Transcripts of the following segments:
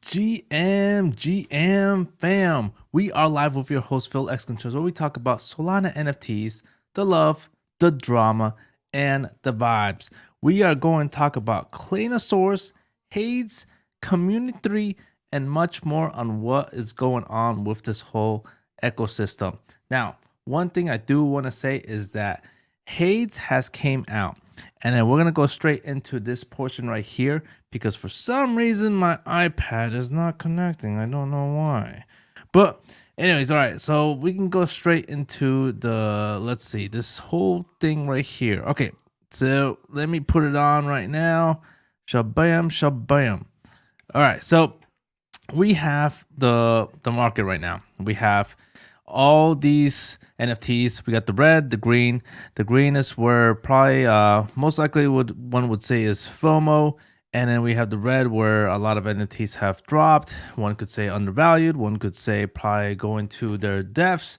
GM fam. We are live with your host Phil X Controls, where we talk about Solana NFTs, the love, the drama, and the vibes. We are going to talk about Claynosaurz, Hades, Community 3, and much more on what is going on with this whole ecosystem. Now, one thing I do want to say is that Hades has came out, and then we're gonna go straight into this portion right here because for some reason my iPad is not connecting. I don't know why, but anyways, all right. So we can go straight into the, let's see, this whole thing right here. Okay, so let me put it on right now. Shabam, shabam. All right, so we have the market right now. We have all these NFTs. We got the red, the green. The green is where probably most likely one would say is FOMO, and then we have the red where a lot of NFTs have dropped. One could say undervalued. One could say probably going to their depths,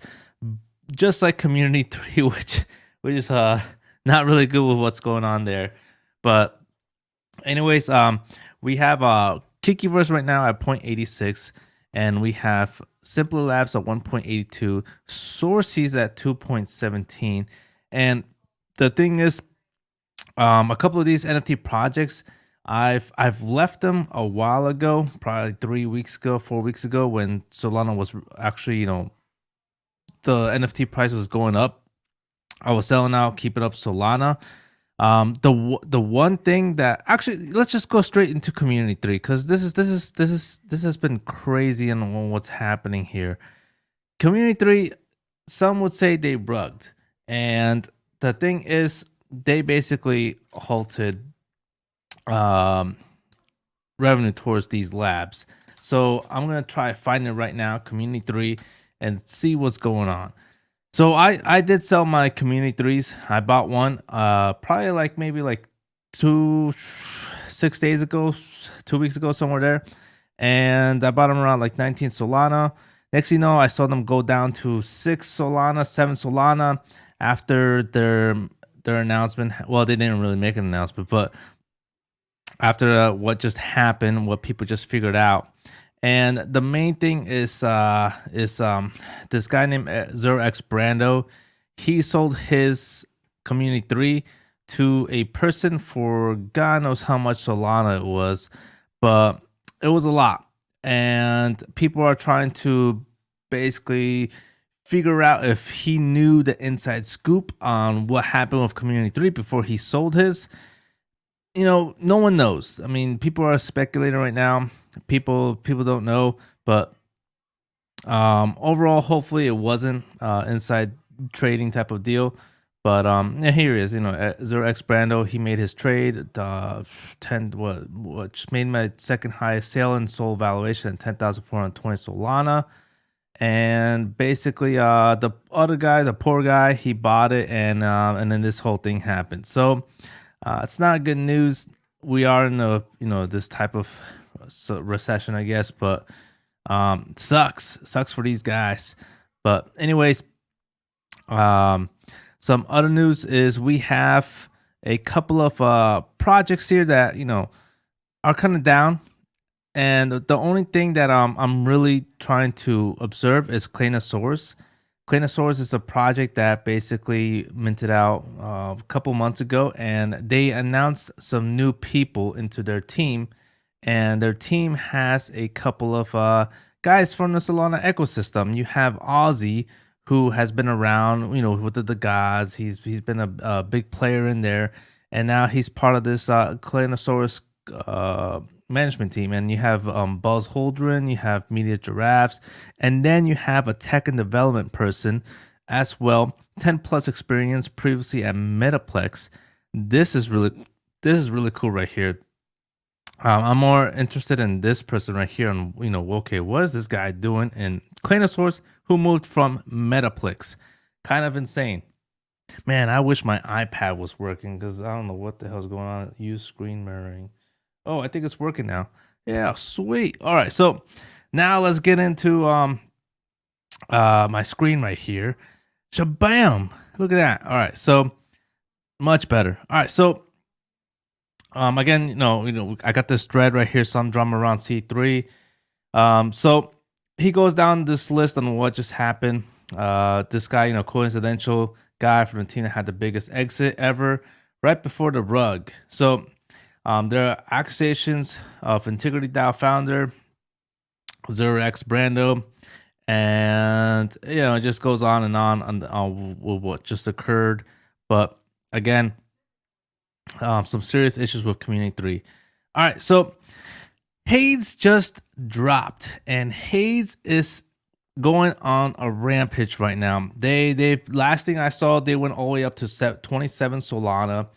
just like Community 3, which is not really good with what's going on there. But anyways, we have Kikiverse right now at 0.86, and we have Simpler Labs at 1.82, Sources at 2.17. And the thing is, a couple of these NFT projects, I've left them a while ago, probably 3 weeks ago, 4 weeks ago, when Solana was actually, the NFT price was going up. I was selling out, keeping up Solana. The one thing that actually, let's just go straight into Community 3 because this has been crazy on what's happening here. Community 3, some would say they rugged, and the thing is, they basically halted revenue towards these labs. So I'm gonna try finding it right now, Community 3, and see what's going on. So I did sell my Community 3s. I bought one probably maybe 6 days ago, 2 weeks ago, somewhere there. And I bought them around 19 Solana. Next thing you know, I saw them go down to 6 Solana, 7 Solana after their announcement. Well, they didn't really make an announcement, but after what just happened, what people just figured out. And the main thing is this guy named 0x Brando. He sold his Community 3 to a person for God knows how much Solana it was, but it was a lot. And people are trying to basically figure out if he knew the inside scoop on what happened with Community 3 before he sold his. No one knows. I mean, people are speculating right now. People don't know, but overall, hopefully it wasn't inside trading type of deal. But yeah, here he is. 0x Brando, he made his trade. 10 which made my second highest sale and sold valuation at 10,420 Solana. And basically, the other guy, the poor guy, he bought it, and then this whole thing happened. So it's not good news. We are in a this type of recession, I guess, but sucks for these guys. But anyways, some other news is we have a couple of projects here that are kind of down, and the only thing that I'm really trying to observe is Claynosaurz. Claynosaurz is a project that basically minted out a couple months ago, and they announced some new people into their team. And their team has a couple of guys from the Solana ecosystem. You have Ozzy, who has been around, with the gods. He's been a big player in there, and now he's part of this Claynosaurz management team. And you have Buzz Holdren, you have Media Giraffes, and then you have a tech and development person as well. 10 plus experience previously at Metaplex. This is really cool right here. I'm more interested in this person right here, and okay, what is this guy doing in Claynosaurz, who moved from Metaplex? Kind of insane, man. I wish my iPad was working because I don't know what the hell's going on. Use screen mirroring. Oh, I think it's working now. Yeah, sweet. All right, so now let's get into my screen right here. Shabam! Look at that. All right, so much better. All right, so Again, I got this thread right here, some drama around C3. So he goes down this list on what just happened. This guy, coincidental guy from the team that had the biggest exit ever, right before the rug. So there are accusations of Integrity DAO founder X Brando, and it just goes on and on with what just occurred. But again, some serious issues with Community 3. All right, so Hades just dropped, and Hades is going on a rampage right now. They last thing I saw, they went all the way up to 27 Solana.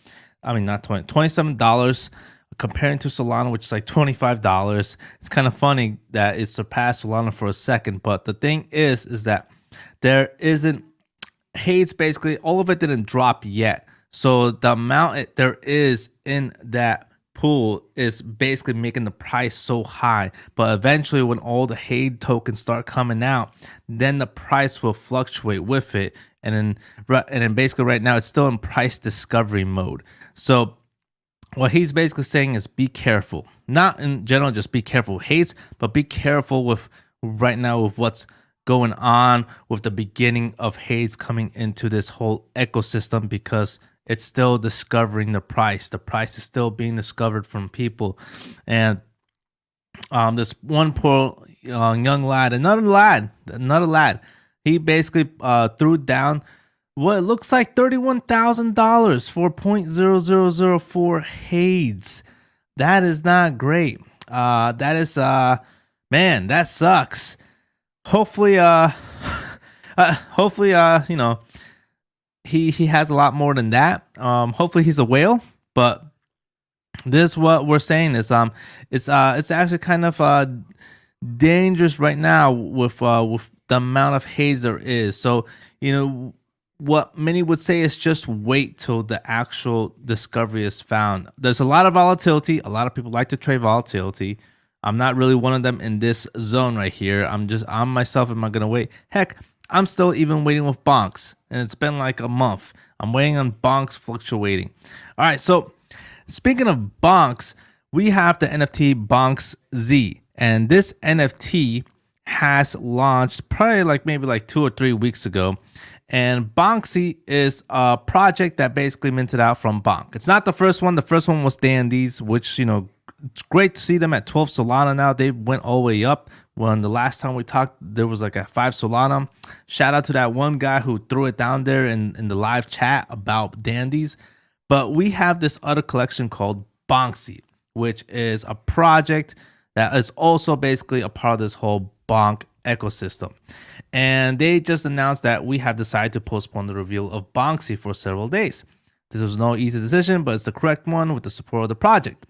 I mean, not $27, comparing to Solana, which is like $25. It's kind of funny that it surpassed Solana for a second, but the thing is that there isn't Hades. Basically, all of it didn't drop yet, so the amount there is in that pool is basically making the price so high. But eventually, when all the Hades tokens start coming out, then the price will fluctuate with it. And then basically right now it's still in price discovery mode. So what he's basically saying is be careful. Not in general, just be careful with Hades, but be careful with right now with what's going on with the beginning of Hades coming into this whole ecosystem, because it's still discovering the price. The price is still being discovered from people. And this one poor young lad, another lad, he basically threw down what looks like $31,000 for 0.0004 Hades. That is not great. That is man, that sucks. Hopefully he has a lot more than that. Hopefully he's a whale, but this what we're saying is it's actually kind of dangerous right now with the amount of Hades there is. So what many would say is just wait till the actual discovery is found. There's a lot of volatility. A lot of people like to trade volatility. I'm not really one of them in this zone right here. I'm myself. Am I gonna wait? Heck, I'm still even waiting with BONKz, and it's been like a month. I'm waiting on BONKz fluctuating. All right, so speaking of BONKz, we have the NFT BONKz Z, and this NFT has launched probably maybe 2 or 3 weeks ago. And BONKz is a project that basically minted out from Bonk. It's not the first one. The first one was Dandies, which, it's great to see them at 12 Solana now. They went all the way up. When the last time we talked, there was like a 5 Solana. Shout out to that one guy who threw it down there in the live chat about Dandies. But we have this other collection called BONKz, which is a project that is also basically a part of this whole Bonk ecosystem. And they just announced that we have decided to postpone the reveal of BONKz for several days. This was no easy decision, but it's the correct one with the support of the project.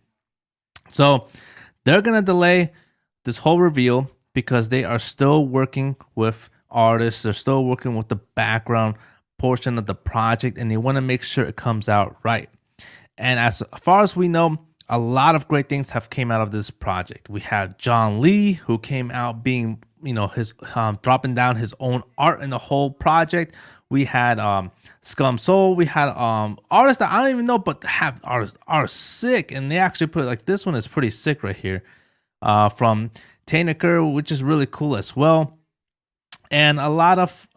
So they're going to delay this whole reveal because they are still working with artists. They're still working with the background portion of the project, and they want to make sure it comes out right. And as far as we know, a lot of great things have came out of this project. We have John Lee, who came out being, his dropping down his own art in the whole project. We had Scum Soul. We had artists that I don't even know, but have artists are sick, and they actually put it like this one is pretty sick right here, from Tainaker, which is really cool as well, and a lot of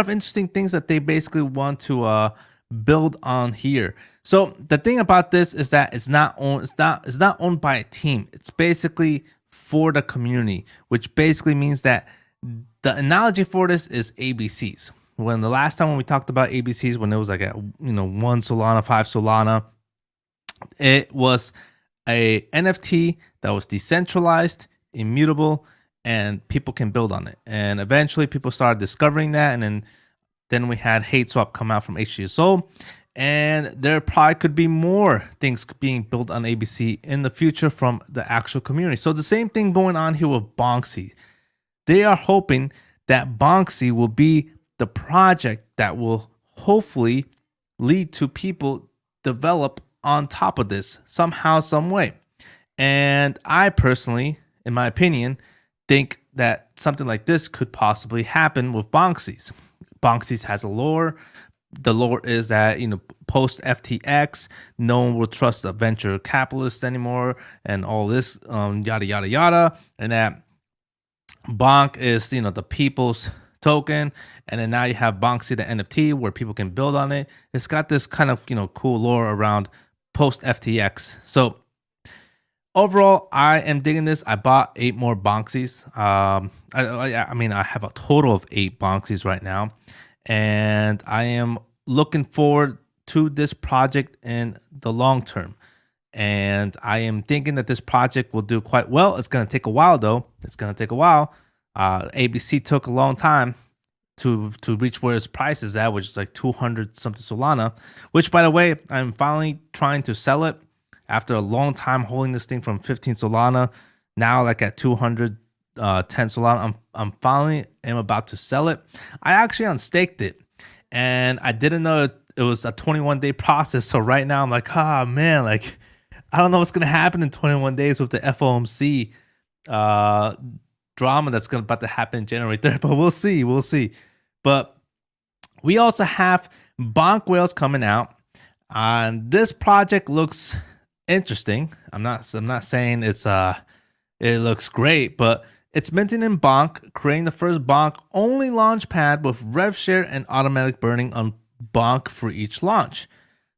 interesting things that they basically want to build on here. So the thing about this is that it's not owned by a team. It's basically for the community, which basically means that the analogy for this is ABCs. When the last time when we talked about ABCs, when it was like at 1 Solana, 5 Solana, it was a NFT that was decentralized, immutable, and people can build on it. And eventually people started discovering that, and then we had Hate Swap come out from HTSO, and there probably could be more things being built on ABC in the future from the actual community. So the same thing going on here with BONKz. They are hoping that BONKz will be the project that will hopefully lead to people develop on top of this somehow, some way. And I personally, in my opinion, think that something like this could possibly happen with BONKz. BONKz has a lore. the lore is that, post FTX, no one will trust a venture capitalist anymore, and all this yada yada yada, and that Bonk is the people's token, and then now you have BONKz the NFT where people can build on it. It's got this kind of cool lore around post FTX. So overall, I am digging this. I bought 8 more BONKzs. I mean, I have a total of 8 BONKzs right now, and I am looking forward to this project in the long term. And I am thinking that this project will do quite well. It's going to take a while, though. It's going to take a while. ABC took a long time to reach where its price is at, which is like 200 something Solana, which, by the way, I'm finally trying to sell it after a long time holding this thing from 15 Solana. Now, like at 210 Solana, I'm finally am about to sell it. I actually unstaked it, and I didn't know it was a 21-day process. So right now I'm like, man, like I don't know what's gonna happen in 21 days with the FOMC drama that's about to happen in January 3rd, but we'll see. But we also have Bonk Whales coming out, and this project looks interesting. I'm not saying it looks great, but it's minting in Bonk, creating the first Bonk only launch pad with rev share and automatic burning on Bonk for each launch.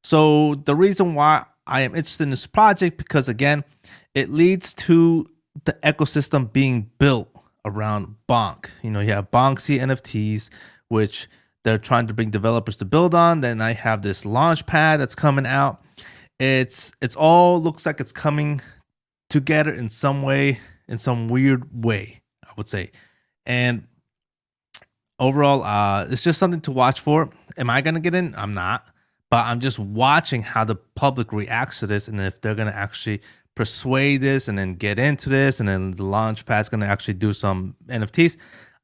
So the reason why I am interested in this project, because again, it leads to the ecosystem being built around Bonk. You have BONKz NFTs, which they're trying to bring developers to build on. Then I have this launch pad that's coming out. It's all looks like it's coming together in some way, in some weird way, I would say. And overall, it's just something to watch for. Am I gonna get in? I'm not. But I'm just watching how the public reacts to this, and if they're going to actually persuade this and then get into this, and then the launch pad's going to actually do some NFTs.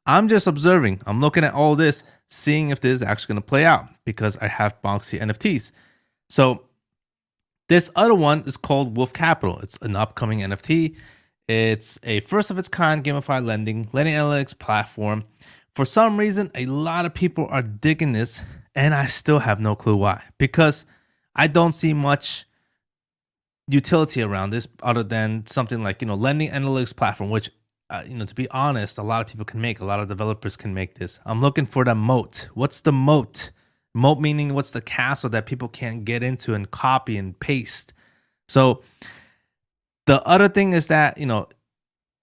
I'm just observing. I'm looking at all this, seeing if this is actually going to play out, because I have BONKz NFTs. So this other one is called Wolf Capital. It's an upcoming NFT. It's a first of its kind gamified lending analytics platform. For some reason, a lot of people are digging this, and I still have no clue why, because I don't see much utility around this other than something like, lending analytics platform, which, to be honest, a lot of people can make, a lot of developers can make this. I'm looking for the moat. What's the moat? Moat meaning what's the castle that people can't get into and copy and paste. So the other thing is that,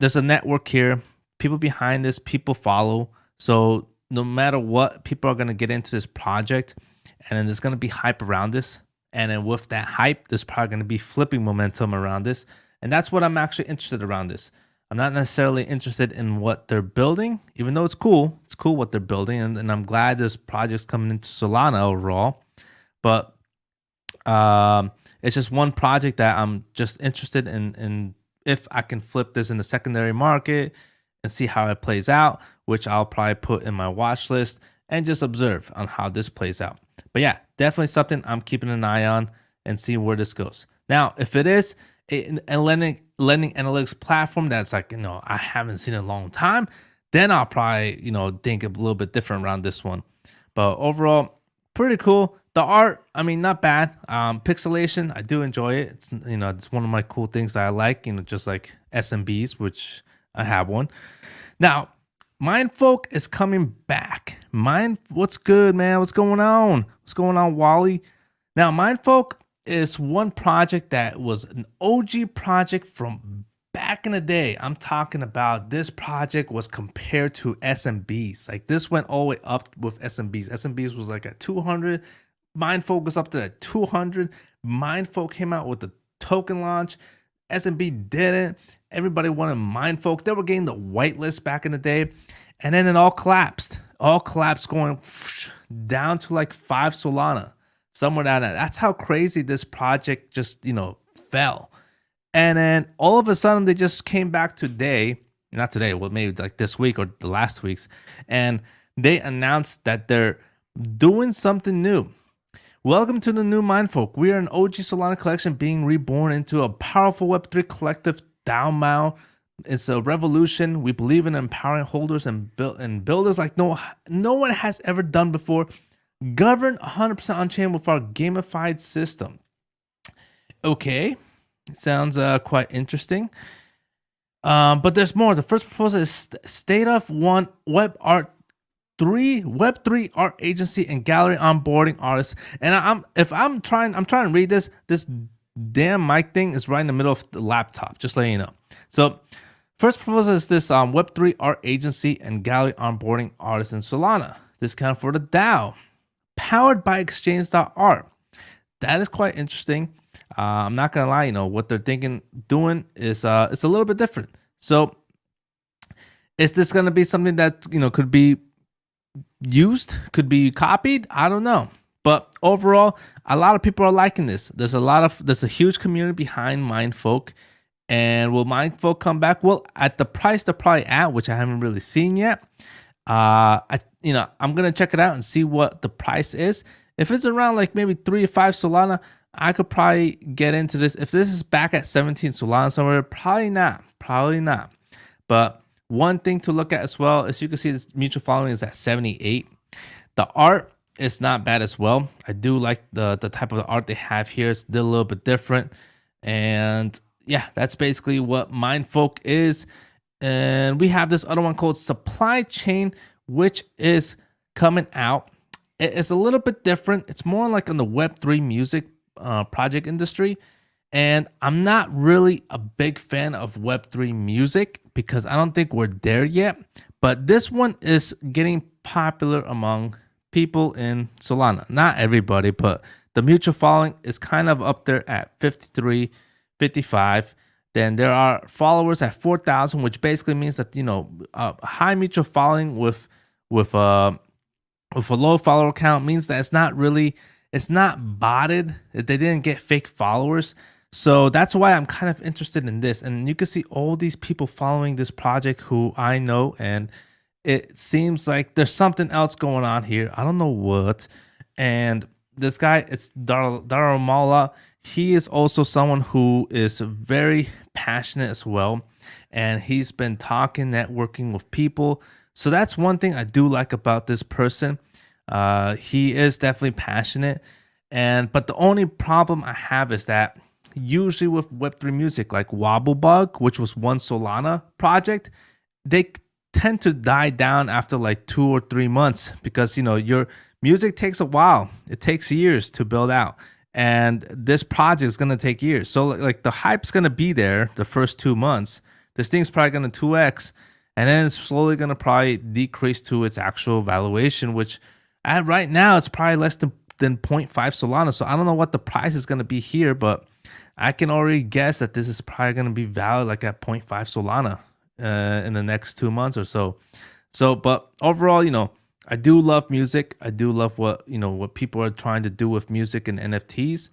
there's a network here, people behind this, people follow. So no matter what, people are going to get into this project, and then there's going to be hype around this. And then with that hype, there's probably going to be flipping momentum around this. And that's what I'm actually interested around this. I'm not necessarily interested in what they're building, even though it's cool. It's cool what they're building. And I'm glad this project's coming into Solana overall. But it's just one project that I'm just interested in if I can flip this in the secondary market and see how it plays out, which I'll probably put in my watch list and just observe on how this plays out. But yeah, definitely something I'm keeping an eye on and see where this goes. Now, if it is a lending analytics platform that's like, I haven't seen in a long time, then I'll probably, think a little bit different around this one. But overall, pretty cool. The art, not bad. Pixelation, I do enjoy it. It's, it's one of my cool things that I like, just like SMBs, which I have one. Now, Mindfolk is coming back. What's good, man? What's going on? What's going on, Wally? Now, Mindfolk is one project that was an OG project from back in the day. I'm talking about this project was compared to SMBs. Like this went all the way up with SMBs. SMBs was like at 200. Mindfolk was up to at 200. Mindfolk came out with the token launch. SMB didn't. Everybody wanted Mindfolk. They were getting the whitelist back in the day. And then it all collapsed. All collapsed, going down to like 5 Solana. Somewhere down there. That's how crazy this project just, fell. And then all of a sudden they just came back today. Not today, well, maybe like this week or the last weeks. And they announced that they're doing something new. Welcome to the new Mindfolk. We are an OG Solana collection being reborn into a powerful Web3 collective DAO. It's a revolution. We believe in empowering holders and builders like no one has ever done before. governed 100% on chain with our gamified system. Okay, sounds quite interesting. But there's more. The first proposal is state of one Web3 art agency and gallery onboarding artists. And I'm trying to read this damn mic thing is right in the middle of the laptop, just letting you know. So first proposal is this Web3 art agency and gallery onboarding artists in Solana. Discount for the DAO, powered by exchange.art. That is quite interesting. I'm not gonna lie, what they're doing is it's a little bit different. So is this gonna be something that could be used, could be copied? I don't know. But overall, a lot of people are liking this. There's a huge community behind Mindfolk. And will Mindfolk come back? Well, at the price they're probably at, which I haven't really seen yet. I'm gonna check it out and see what the price is. If it's around like maybe 3 to 5 Solana, I could probably get into this. If this is back at 17 Solana somewhere, probably not. But one thing to look at as well is you can see this mutual following is at 78. The art is not bad as well. I do like the type of the art they have here. It's still a little bit different. And yeah, that's basically what Mindfolk is. And we have this other one called Supply Chain, which is coming out. It's a little bit different. It's more like on the Web3 music project industry. And I'm not really a big fan of Web3 music because I don't think we're there yet. But this one is getting popular among people in Solana. Not everybody, but the mutual following is kind of up there at 53, 55. Then there are followers at 4,000, which basically means that a high mutual following with a low follower count means that it's not botted. They didn't get fake followers. So that's why I'm kind of interested in this. And you can see all these people following this project who I know, and it seems like there's something else going on here. I don't know what. And this guy, it's Daramala. He is also someone who is very passionate as well. And he's been talking, networking with people. So that's one thing I do like about this person. He is definitely passionate. But the only problem I have is that usually with Web3 music, like Wobblebug, which was one Solana project, they tend to die down after like 2 or 3 months because your music takes a while. It takes years to build out, and this project is gonna take years. So like the hype's gonna be there the first 2 months. This thing's probably gonna 2x, and then it's slowly gonna probably decrease to its actual valuation, which at right now it's probably less than 0.5 Solana. So I don't know what the price is gonna be here, but I can already guess that this is probably going to be valued like at 0.5 Solana in the next 2 months or so. But overall, I do love music. I do love what people are trying to do with music and NFTs.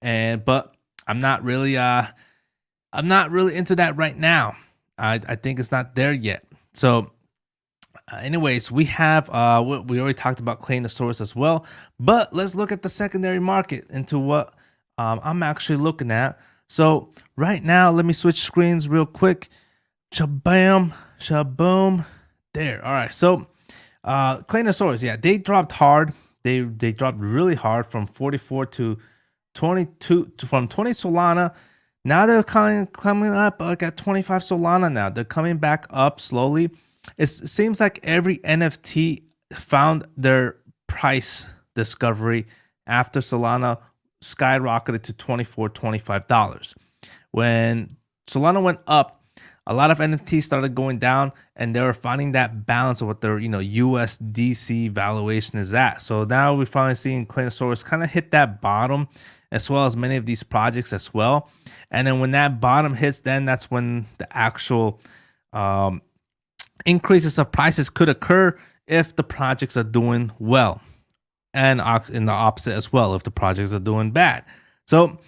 But I'm not really into that right now. I think it's not there yet. So anyways, we have we already talked about Claynosaurz as well. But let's look at the secondary market into what I'm actually looking at. So right now, let me switch screens real quick. Shabam, shaboom. There. All right. So Claynosaurz, yeah, they dropped hard. They dropped really hard from 44 to 22 from 20 Solana. Now they're coming up like at 25 Solana now. They're coming back up slowly. It seems like every NFT found their price discovery after Solana skyrocketed to $24, $25. When Solana went up, a lot of NFTs started going down, and they were finding that balance of what their USDC valuation is at. So now we're finally seeing Claynosaurz kind of hit that bottom, as well as many of these projects as well. And then when that bottom hits, then that's when the actual increases of prices could occur if the projects are doing well. And in the opposite as well, if the projects are doing bad. So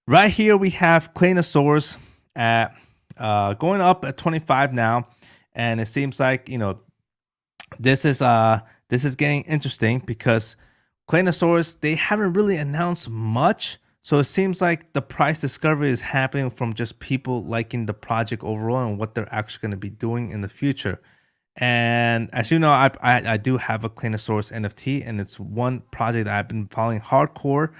right here we have Claynosaurz at going up at 25 now, and it seems like this is getting interesting because Claynosaurz, they haven't really announced much, so it seems like the price discovery is happening from just people liking the project overall and what they're actually going to be doing in the future. And as you know, I do have a Claynosaurz NFT, and it's one project that I've been following hardcore,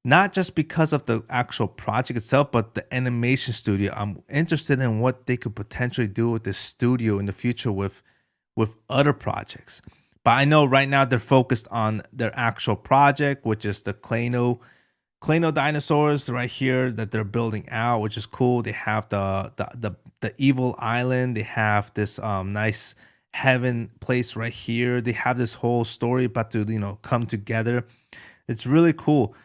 not just because of the actual project itself, but the animation studio. I'm interested in what they could potentially do with this studio in the future with other projects. But I know right now they're focused on their actual project, which is the Clayno dinosaurs right here that they're building out, which is cool. They have the evil island. They have this nice heaven place right here. They have this whole story about to come together. It's really cool.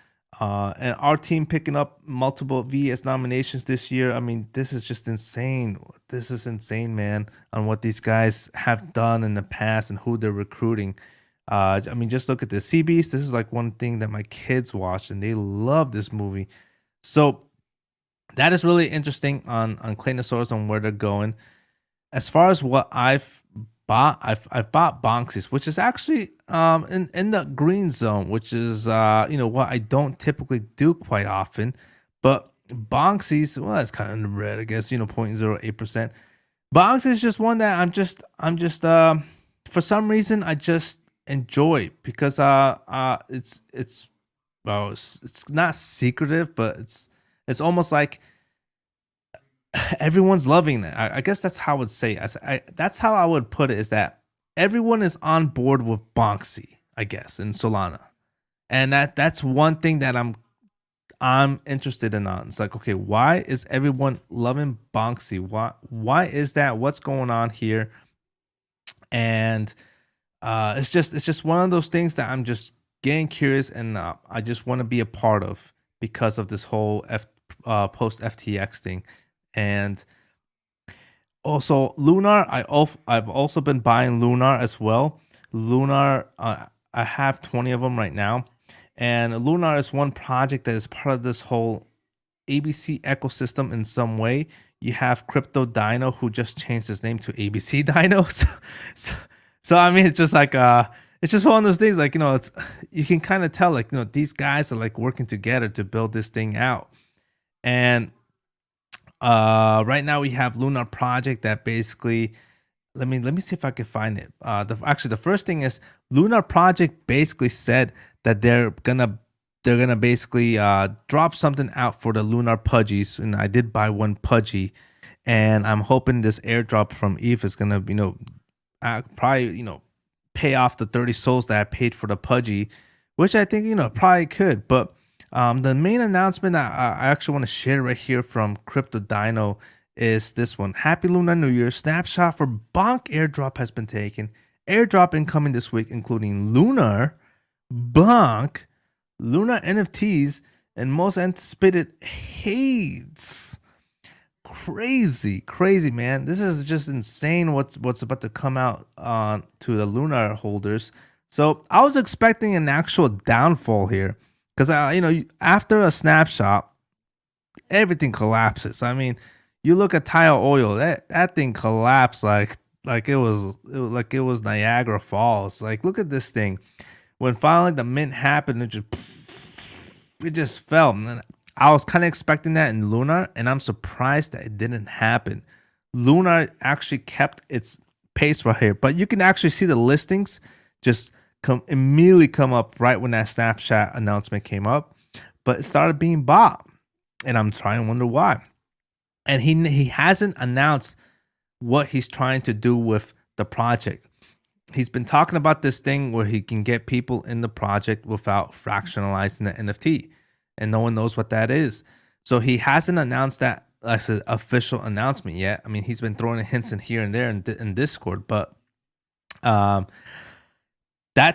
And our team picking up multiple VS nominations this year. I mean, this is just insane. This is insane, man, on what these guys have done in the past and who they're recruiting. I mean, just look at the Sea Beast. This is like one thing that my kids watched, and they love this movie. So that is really interesting on Claynosaurz, on where they're going. As far as what I've bought, I've bought BONKz, which is actually in the green zone, which is what I don't typically do quite often. But BONKz, well, it's kind of in the red, I guess, 0.08%. BONKz is just one that I'm just for some reason I just enjoy, because it's well, it's not secretive, but it's almost like everyone's loving it. I guess that's how I would say it. That's how I would put it, is that everyone is on board with BONKz, I guess, in Solana. And that's one thing that I'm interested in on. It's like, okay, why is everyone loving BONKz? Why is that? What's going on here? And it's just one of those things that I'm just getting curious, and I just want to be a part of, because of this whole post FTX thing. And also Lunar, I've also been buying Lunar as well. Lunar, I have 20 of them right now, and Lunar is one project that is part of this whole ABC ecosystem in some way. You have Crypto Dino, who just changed his name to ABC Dino. So I mean, it's just like it's just one of those things, like, it's, you can kind of tell, like, these guys are like working together to build this thing out. And right now we have Lunar project that basically, let me see if I can find it. The first thing is, Lunar project basically said that they're gonna basically drop something out for the Lunar Pudgies, and I did buy one Pudgy, and I'm hoping this airdrop from ETH is gonna probably pay off the 30 souls that I paid for the Pudgy, which I think probably could. But the main announcement that I actually want to share right here from Crypto Dino is this one: Happy Lunar New Year! Snapshot for Bonk airdrop has been taken. Airdrop incoming this week, including Lunar, Bonk, Lunar NFTs, and most anticipated Hades. Crazy, man. This is just insane what's about to come out to the Lunar holders. So I was expecting an actual downfall here, because after a snapshot, everything collapses. I mean, you look at Tile Oil, that thing collapsed like it was Niagara Falls. Like, look at this thing. When finally the mint happened, it just fell. And I was kind of expecting that in Lunar, and I'm surprised that it didn't happen. Lunar actually kept its pace right here, but you can actually see the listings just immediately come up right when that snapshot announcement came up, but it started being bought, and I'm trying to wonder why. And he hasn't announced what he's trying to do with the project. He's been talking about this thing where he can get people in the project without fractionalizing the NFT, and no one knows what that is. So he hasn't announced that as an official announcement yet. I mean, he's been throwing hints in here and there in Discord, but that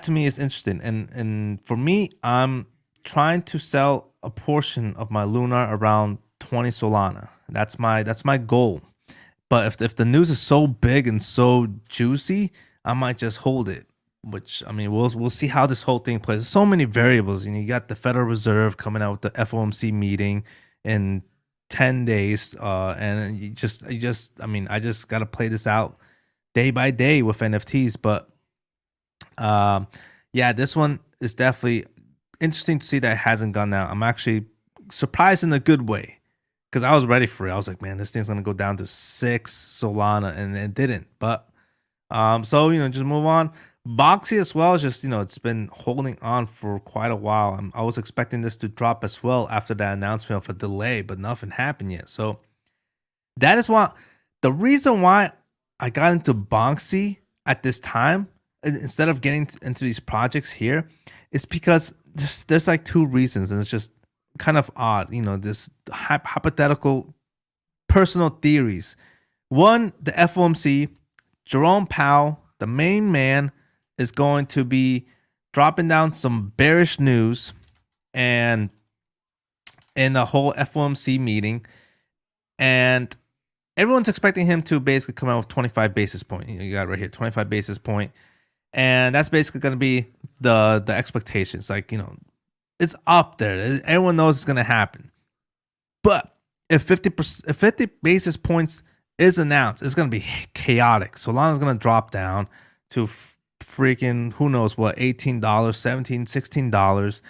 to me is interesting. And for me, I'm trying to sell a portion of my Lunar around 20 Solana. That's my goal. But if the news is so big and so juicy, I might just hold it. Which, I mean, we'll see how this whole thing plays. There's so many variables. You got the Federal Reserve coming out with the FOMC meeting in 10 days, and you just I mean, I just got to play this out day by day with NFTs. But yeah, this one is definitely interesting to see that it hasn't gone down. I'm actually surprised in a good way, because I was ready for it. I was like, man, this thing's gonna go down to 6 Solana, and it didn't. But So just move on. Boxy as well, just it's been holding on for quite a while. I was expecting this to drop as well after that announcement of a delay, but nothing happened yet. So that is why the reason why I got into Bonksy at this time instead of getting into these projects here is because there's like two reasons, and it's just kind of odd. This hypothetical personal theories. One, the FOMC, Jerome Powell, the main man, is going to be dropping down some bearish news and in the whole FOMC meeting, and everyone's expecting him to basically come out with 25 basis point. You got it right here, 25 basis point, and that's basically going to be the expectations. Like it's up there. Everyone knows it's going to happen. But if 50 basis points is announced, it's going to be chaotic. Solana's going to drop down to freaking who knows what, $18, $17, $16.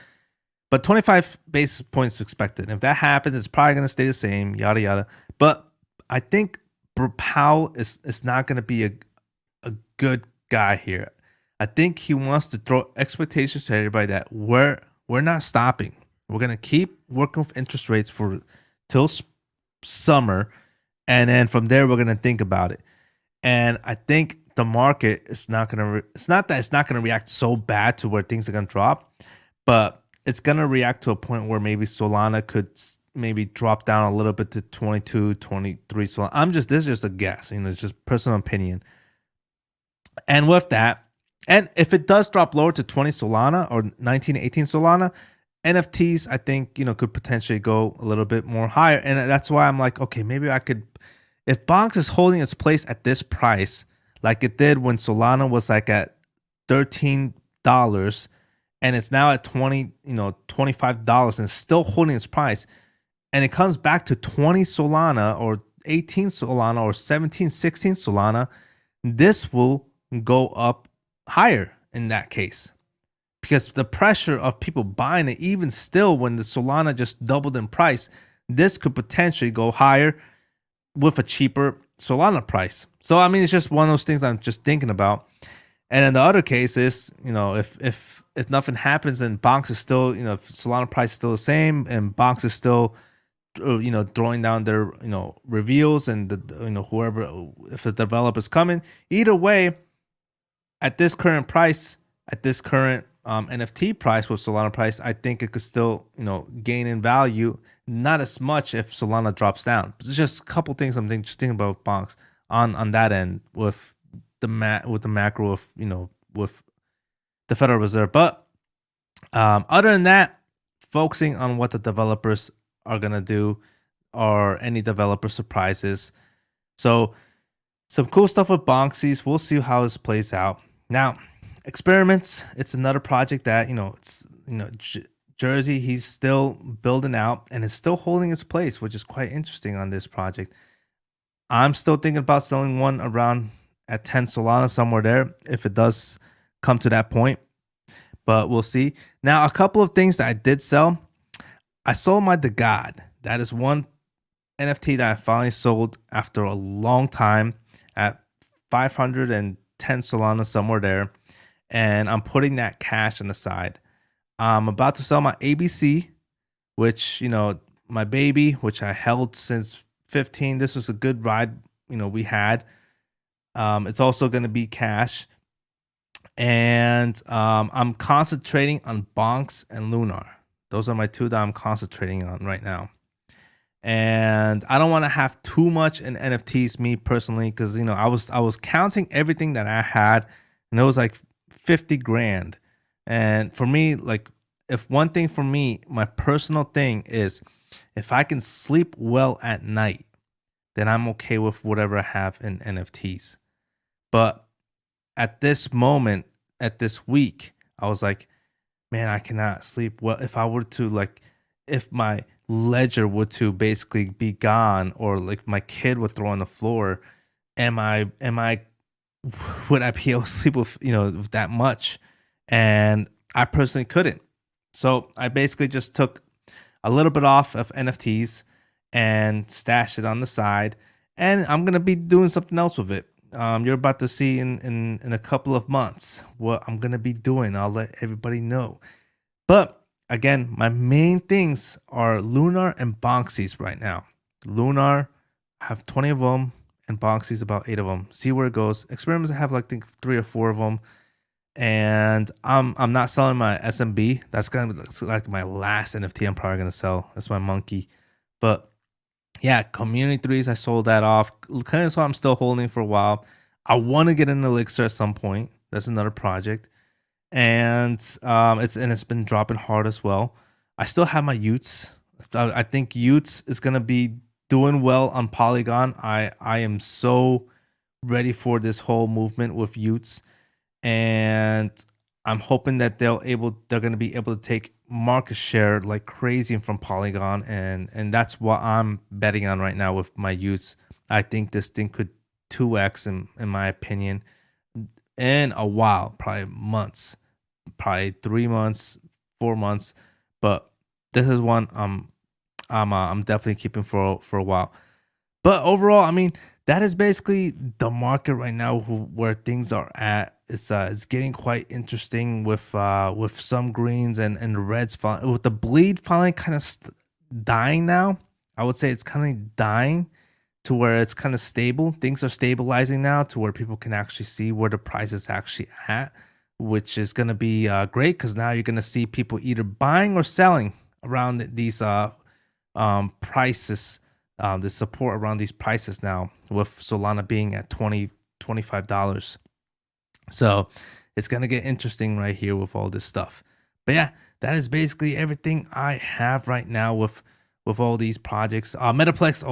But 25 basis points expected. If that happens, it's probably going to stay the same, yada, yada. But I think Powell is not going to be a good guy here. I think he wants to throw expectations to everybody that we're not stopping. We're going to keep working with interest rates till summer. And then from there, we're going to think about it. And I think the market is not going to, it's not that it's not going to react so bad to where things are going to drop, but it's going to react to a point where maybe Solana could maybe drop down a little bit to 22, 23 Solana. This is just a guess, it's just personal opinion. And with that, and if it does drop lower to 20 Solana or 19, 18 Solana, NFTs, I think, could potentially go a little bit more higher. And that's why I'm like, okay, maybe I could, if BONKz is holding its place at this price, like it did when Solana was like at $13 and it's now at $25 and still holding its price, and it comes back to 20 Solana or 18 Solana or 17, 16 Solana, this will go up higher in that case. Because the pressure of people buying it, even still when the Solana just doubled in price, this could potentially go higher with a cheaper Solana price. So it's just one of those things I'm just thinking about. And in the other case is, if nothing happens and BONKz is still, if Solana price is still the same and BONKz is still, throwing down their, reveals and the, whoever, if the developer's coming, either way, at this current price, at this current NFT price with Solana price, I think it could still, gain in value. Not as much if Solana drops down. It's just a couple things I'm just thinking about BONKz on that end with the macro of with the Federal Reserve. But other than that, focusing on what the developers are gonna do or any developer surprises. So some cool stuff with BONKz. We'll see how this plays out. Now, experiments. It's another project that it's Jersey. He's still building out and is still holding its place, which is quite interesting on this project. I'm still thinking about selling one around at 10 Solana, somewhere there, if it does come to that point. But we'll see. Now, a couple of things that I did sell. I sold my The God. That is one NFT that I finally sold after a long time at 510 Solana, somewhere there. And I'm putting that cash on the side. I'm about to sell my ABC, which, my baby, which I held since 15. This was a good ride, we had. It's also going to be cash. And I'm concentrating on BONKz and Lunar. Those are my two that I'm concentrating on right now. And I don't want to have too much in NFTs, me personally, because I was counting everything that I had, and it was like 50 grand. And for me, like, if one thing for me, my personal thing is, if I can sleep well at night, then I'm okay with whatever I have in NFTs. But at this moment, at this week, I was like, man, I cannot sleep well. If I were to, like, if my ledger were to basically be gone, or like my kid would throw on the floor, would I be able to sleep with, with that much? And I personally couldn't. So I basically just took a little bit off of NFTs and stashed it on the side. And I'm going to be doing something else with it. you're about to see in a couple of months what I'm gonna be doing. I'll let everybody know. But again, my main things are Lunar and BONKz right now. Lunar, I have 20 of them, and BONKz about 8 of them. See where it goes. Experiments, I have like, I think 3 or 4 of them. And I'm not selling my SMB. That's gonna be like my last NFT I'm probably gonna sell. That's my monkey. But yeah, Community 3s, I sold that off. Claynosaurz I'm still holding for a while. I want to get an Elixir at some point. That's another project. And it's been dropping hard as well. I still have my Utes. I think Utes is gonna be doing well on Polygon. I am so ready for this whole movement with Utes, and I'm hoping that they're going to be able to take market share like crazy from Polygon, and that's what I'm betting on right now with my Utes. I think this thing could 2x in my opinion in a while, probably months, probably 3 months, 4 months, but this is one I'm definitely keeping for a while. But overall, I mean, that is basically the market right now where things are at. It's getting quite interesting with some greens and reds with the bleed finally kind of dying now. I would say it's kind of dying to where it's kind of stable. Things are stabilizing now to where people can actually see where the price is actually at, which is going to be great because now you're going to see people either buying or selling around these prices. The support around these prices now with Solana being at $25. So it's going to get interesting right here with all this stuff. But yeah, that is basically everything I have right now with all these projects. Metaplex,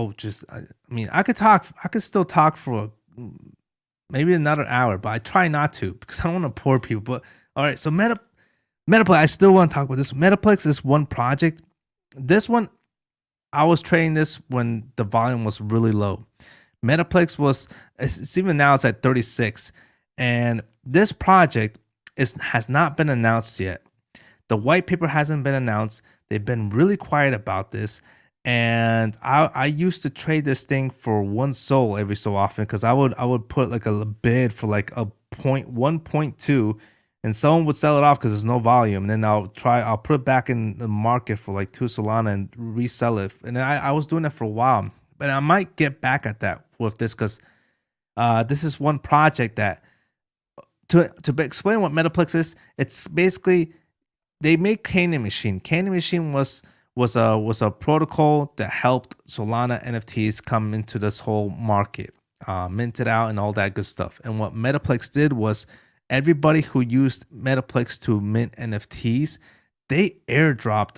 I mean, I could still talk for maybe another hour, but I try not to because I don't want to bore people. But all right, so Metaplex, I still want to talk about this. Metaplex is one project. This one, I was trading this when the volume was really low. Metaplex it's even now it's at 36. And this project has not been announced yet. The white paper hasn't been announced. They've been really quiet about this. And I used to trade this thing for 1 SOL every so often because I would put like a bid for like a 1.2, and someone would sell it off because there's no volume. And then I'll put it back in the market for like 2 Solana and resell it. And I was doing that for a while, but I might get back at that with this because this is one project that to explain what Metaplex is. It's basically they make Candy Machine. Candy Machine was a protocol that helped Solana NFTs come into this whole market, minted out and all that good stuff. And what Metaplex did was everybody who used Metaplex to mint NFTs, they airdropped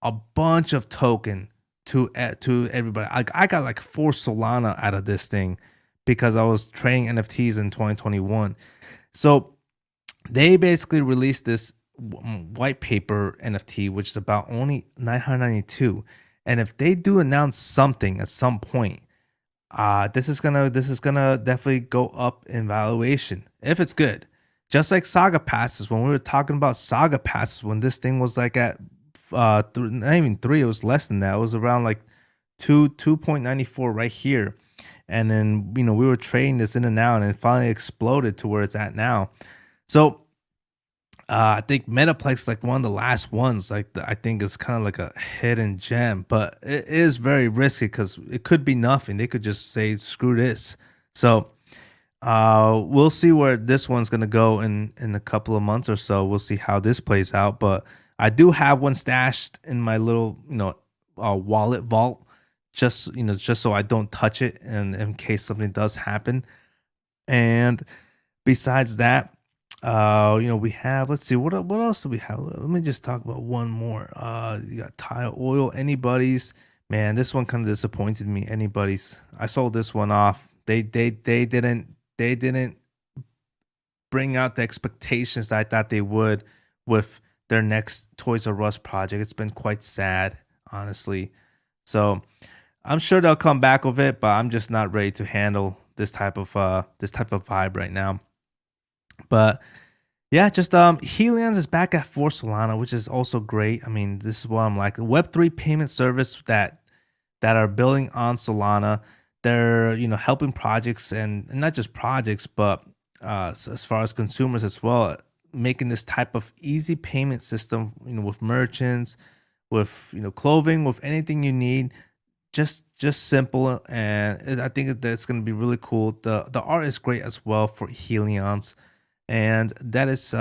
a bunch of token to everybody. I got like 4 Solana out of this thing because I was trading NFTs in 2021. So they basically released this white paper NFT, which is about only 992. And if they do announce something at some point, this is gonna definitely go up in valuation if it's good. Just like Saga Passes, when we were talking about Saga Passes, when this thing was like at not even 3, it was less than that. It was around like 2.94 right here. And then, we were trading this in and out, and it finally exploded to where it's at now. So I think Metaplex is like one of the last ones. I think it's kind of like a hidden gem, but it is very risky because it could be nothing. They could just say, screw this. So we'll see where this one's going to go in a couple of months or so. We'll see how this plays out. But I do have one stashed in my little, wallet vault, just so I don't touch it and in case something does happen. And besides that, we have, let's see, what else do we have? Let me just talk about one more. You got Tile Oil, Anybody's. Man, this one kind of disappointed me. Anybody's. I sold this one off. They didn't bring out the expectations that I thought they would with their next Toys R Us project. It's been quite sad, honestly. So I'm sure they'll come back with it, but I'm just not ready to handle this type of vibe right now. But yeah, just Helions is back at 4 Solana, which is also great. I mean, this is what I'm like. Web3 payment service that are building on Solana. they're helping projects, and not just projects, but as far as consumers as well, making this type of easy payment system, with merchants, with clothing, with anything you need, just simple. And I think that's going to be really cool. The art is great as well for Helions, and that is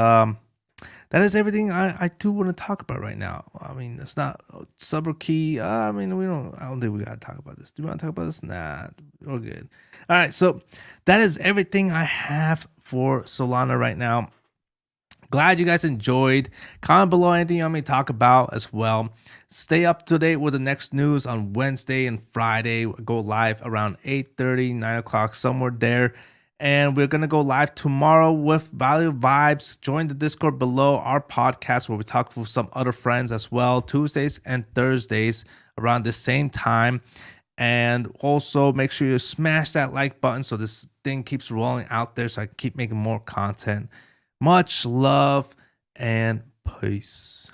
everything I do want to talk about right now. I mean, it's not super key. I mean, I don't think we got to talk about this. Do you want to talk about this? Nah, we're good. All right. So that is everything I have for Solana right now. Glad you guys enjoyed. Comment below anything you want me to talk about as well. Stay up to date with the next news on Wednesday and Friday. Go live around 8:30, 9 o'clock, somewhere there. And we're going to go live tomorrow with Value Vibes. Join the Discord below our podcast where we talk with some other friends as well, Tuesdays and Thursdays around the same time. And also make sure you smash that like button so this thing keeps rolling out there so I can keep making more content. Much love and peace.